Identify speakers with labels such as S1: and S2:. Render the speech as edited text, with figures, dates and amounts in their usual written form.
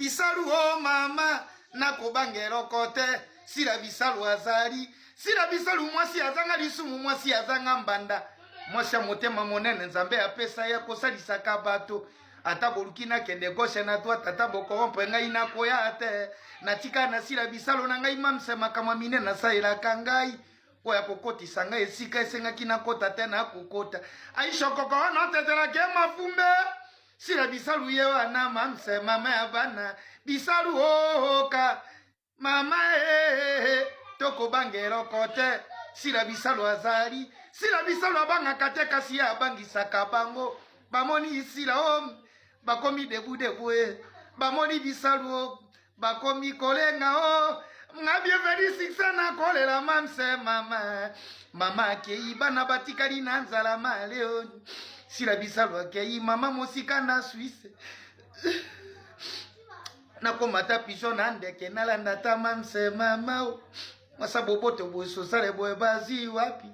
S1: bisalu o mama nakobangelo kote sila bisalu azali sila bisalu mwasi azanga lisumu mwasi azanga mbanda mwasi motema monene nzambe apesa ya kosalisa kabato ata bolukina kende goshe na toi tata bokorompe ngai nakoya ate natika na sila bisalu na ngai mamsemaka mamine na saela kangai oya kokotisa ngai esika esengaki nakota te nakokota aishokoko wana otetelaki mafumbe sila bisalu ye wana mamse mama ya bana bisalu oka mama tokobangelo kote sila bisalu azali sila bisalu abangaka te kasi ye abangisaka bango bamoni sila o bakomi debu bamoni bisalu o bakomi kolenga o nga bienveni siksa na kolela mamse mama akei bana batikali na nzala maleo sila bisalu akei mama mosika na Suisse nakomata piso na ndeke nalanda ta mamse mama mwasa boboto bososale boye bazi wapi